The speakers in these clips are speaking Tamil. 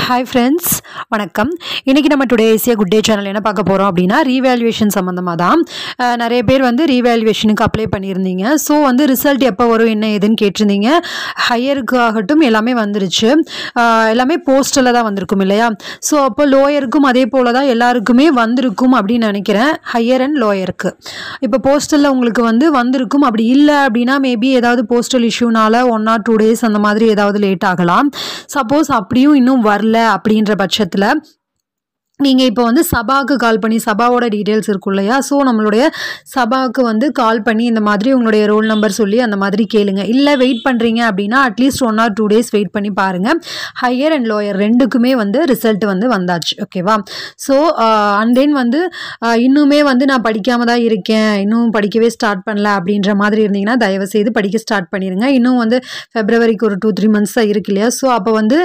Hi friends, வணக்கம். இன்னைக்கு நம்ம today Asia good day channel என்ன பார்க்க போறோம் அப்படின்னா ரீவேல்யூவேஷன் சம்பந்தமா தான். நிறைய பேர் வந்து ரீவேல்யூவேஷனுக்கு அப்ளை பண்ணியிருந்தீங்க. ஸோ வந்து ரிசல்ட் எப்போ வரும் என்ன ஏதுன்னு கேட்டிருந்தீங்க. ஹையருக்கு ஆகட்டும் எல்லாமே வந்துருச்சு. எல்லாமே போஸ்டலில் தான் வந்திருக்கும் இல்லையா? ஸோ அப்போ லோயருக்கும் அதே போல் தான் எல்லாருக்குமே வந்திருக்கும் அப்படின்னு நினைக்கிறேன். ஹையர் அண்ட் லோயருக்கு இப்போ போஸ்டலில் உங்களுக்கு வந்து வந்திருக்கும். அப்படி இல்லை அப்படின்னா மேபி ஏதாவது போஸ்டல் இஷ்யூனால 1 or 2 days அந்த மாதிரி ஏதாவது லேட் ஆகலாம். சப்போஸ் அப்படியும் இன்னும் வரல அப்படின்ற பட்சத்தில் நீங்கள் இப்போ வந்து சபாவுக்கு கால் பண்ணி சபாவோட டீட்டெயில்ஸ் இருக்கும் இல்லையா? ஸோ நம்மளுடைய சபாவுக்கு வந்து கால் பண்ணி இந்த மாதிரி உங்களுடைய ரோல் நம்பர் சொல்லி அந்த மாதிரி கேளுங்க. இல்லை வெயிட் பண்ணுறீங்க அப்படின்னா அட்லீஸ்ட் 1 or 2 days வெயிட் பண்ணி பாருங்கள். ஹையர் அண்ட் லோயர் ரெண்டுக்குமே வந்து ரிசல்ட் வந்து வந்தாச்சு. ஓகேவா? ஸோ அண்ட் தென் வந்து இன்னுமே வந்து நான் படிக்காமல் தான் இருக்கேன், இன்னும் படிக்கவே ஸ்டார்ட் பண்ணல அப்படின்ற மாதிரி இருந்தீங்கன்னா தயவுசெய்து படிக்க ஸ்டார்ட் பண்ணிடுங்க. இன்னும் வந்து ஃபெப்ரவரிக்கு ஒரு 2-3 months தான் இருக்கு இல்லையா? ஸோ அப்போ வந்து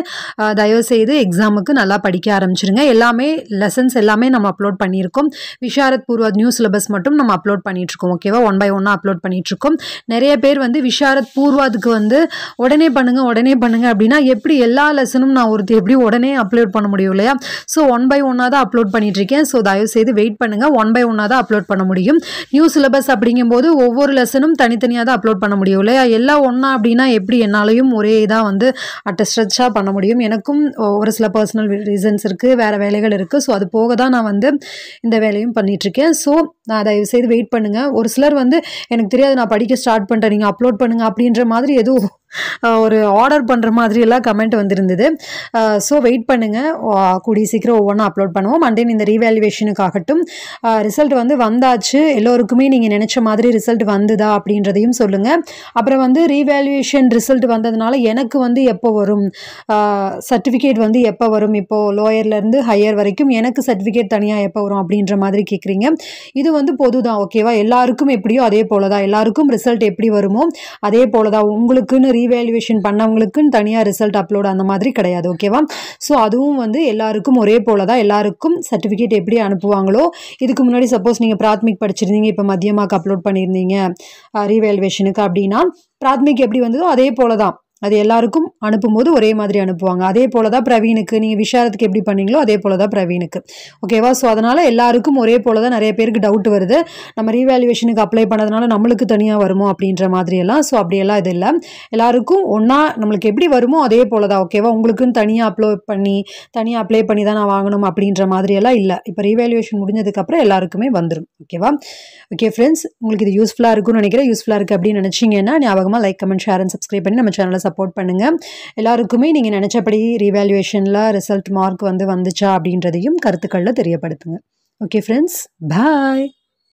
தயவுசெய்து எக்ஸாமுக்கு நல்லா படிக்க ஆரம்பிச்சிருங்க. எல்லாமே லெசன்ஸ் எல்லாமே நம்ம அப்லோட் பண்ணியிருக்கோம். விஷாரத் பூர்வா நியூ சிலபஸ் மட்டும் நம்ம அப்லோட் பண்ணிட்டுருக்கோம். ஓகேவா? 1 by 1 அப்லோட் பண்ணிட்டுருக்கோம். நிறைய பேர் வந்து விஷாரத் பூர்வாதுக்கு வந்து உடனே பண்ணுங்க அப்படின்னா எப்படி எல்லா லெசனும் நான் எப்படி உடனே அப்லோட் பண்ண முடியும் இல்லையா? ஸோ 1 by 1 தான் அப்லோட் பண்ணிட்டுருக்கேன். ஸோ தயவுசெய்து வெயிட் பண்ணுங்கள். 1 by 1 தான் அப்லோட் பண்ண முடியும். நியூ சிலபஸ் அப்படிங்கும்போது ஒவ்வொரு லெசனும் தனித்தனியாக தான் அப்லோட் பண்ண முடியும் இல்லையா? எல்லாம் ஒன்றா அப்படின்னா எப்படி என்னாலையும் ஒரே இதாக வந்து ஸ்ட்ரெச்சாக பண்ண முடியும். எனக்கும் ஒரு சில பர்சனல் ரீசன்ஸ் இருக்குது, வேறு வேலைகள் இருக்குது. ஸோ அது போக தான் நான் வந்து இந்த வேலையும் பண்ணிகிட்ருக்கேன். ஸோ நான் தயவுசெய்து வெயிட் பண்ணுங்கள். ஒரு சிலர் வந்து எனக்கு தெரியாது நான் படிக்க ஸ்டார்ட் பண்ணிட்டேன், நீங்கள் அப்லோட் பண்ணுங்கள் அப்படின்ற மாதிரி எதுவும் ஒரு ஆர்டர் பண்ணுற மாதிரி எல்லாம் கமெண்ட் வந்திருந்தது. ஸோ வெயிட் பண்ணுங்கள், கூடிய சீக்கிரம் ஒவ்வொன்றா அப்லோட் பண்ணுவோம். அண்ட் தென் இந்த ரீவேல்யூவேஷனுக்காகட்டும் ரிசல்ட் வந்து வந்தாச்சு. எல்லோருக்குமே நீங்கள் நினச்ச மாதிரி ரிசல்ட் வந்துதா அப்படின்றதையும் சொல்லுங்கள். அப்புறம் வந்து ரீவேல்யூவேஷன் ரிசல்ட் வந்ததுனால எனக்கு வந்து எப்போ வரும், சர்டிஃபிகேட் வந்து எப்போ வரும், இப்போது லோயர்லேருந்து ஹையர் வரைக்கும் எனக்கு சர்டிஃபிகேட் தனியாக எப்போ வரும் அப்படின்ற மாதிரி கேட்குறீங்க. இது வந்து பொது தான். ஓகேவா? எல்லாருக்கும் எப்படியோ அதே போல் தான், எல்லாருக்கும் ரிசல்ட் எப்படி வருமோ அதே போல் தான். உங்களுக்குன்னு ரீவேல்யூவேஷன் பண்ணவங்களுக்குன்னு தனியாக ரிசல்ட் அப்லோட் அந்த மாதிரி கிடையாது. ஓகேவா? ஸோ அதுவும் வந்து எல்லாருக்கும் ஒரே போல் தான். எல்லாருக்கும் சர்டிஃபிகேட் எப்படி அனுப்புவாங்களோ, இதுக்கு முன்னாடி சப்போஸ் நீங்கள் பிராத்மிக் படிச்சிருந்தீங்க, இப்போ மத்தியமாக்கு அப்லோட் பண்ணியிருந்தீங்க ரீவேல்யூவேஷனுக்கு அப்படின்னா பிராத்மிக் எப்படி வந்ததோ அதே போல் தான் அது எல்லாருக்கும் அனுப்பும்போது ஒரே மாதிரி அனுப்புவாங்க. அதே போல் தான் பிரவீனுக்கு, நீங்கள் விஷாரத்துக்கு எப்படி பண்ணீங்களோ அதே போல் தான் பிரவீனுக்கு. ஓகேவா? ஸோ அதனால் எல்லாருக்கும் ஒரே போல் தான். நிறைய பேருக்கு டவுட் வருது, நம்ம ரீவேல்யூவேஷனுக்கு அப்ளை பண்ணதுனால நம்மளுக்கு தனியாக வருமோ அப்படின்ற மாதிரியெல்லாம். ஸோ அப்படியெல்லாம் இது இல்லை, எல்லாருக்கும் ஒன்றா நம்மளுக்கு எப்படி வருமோ அதே போல் தான். ஓகேவா? உங்களுக்குன்னு தனியாக அப்ளை பண்ணி தான் நான் வாங்கணும் அப்படின்ற மாதிரியெல்லாம் இல்லை. இப்போ ரீவேல்யூவேஷன் முடிஞ்சதுக்கப்புறம் எல்லாருக்குமே வந்துடும். ஓகேவா? ஓகே ஃப்ரெண்ட்ஸ், உங்களுக்கு இது யூஸ்ஃபுல்லாக இருக்கும்னு நினைக்கிறேன். யூஸ்ஃபுல்லாக இருக்குது அப்படின்னு நினச்சிங்கன்னா ஞாபகமாக like, comment, share and subscribe பண்ணி நம்ம சேனலை சப்போர்ட் பண்ணுங்கள். எல்லாருக்குமே நீங்கள் நினச்சபடி ரீவேல்யூவேஷனில் ரிசல்ட் மார்க் வந்துச்சா அப்படின்றதையும் கருத்துக்களில் தெரியப்படுத்துங்க. ஓகே ஃப்ரெண்ட்ஸ், பாய்.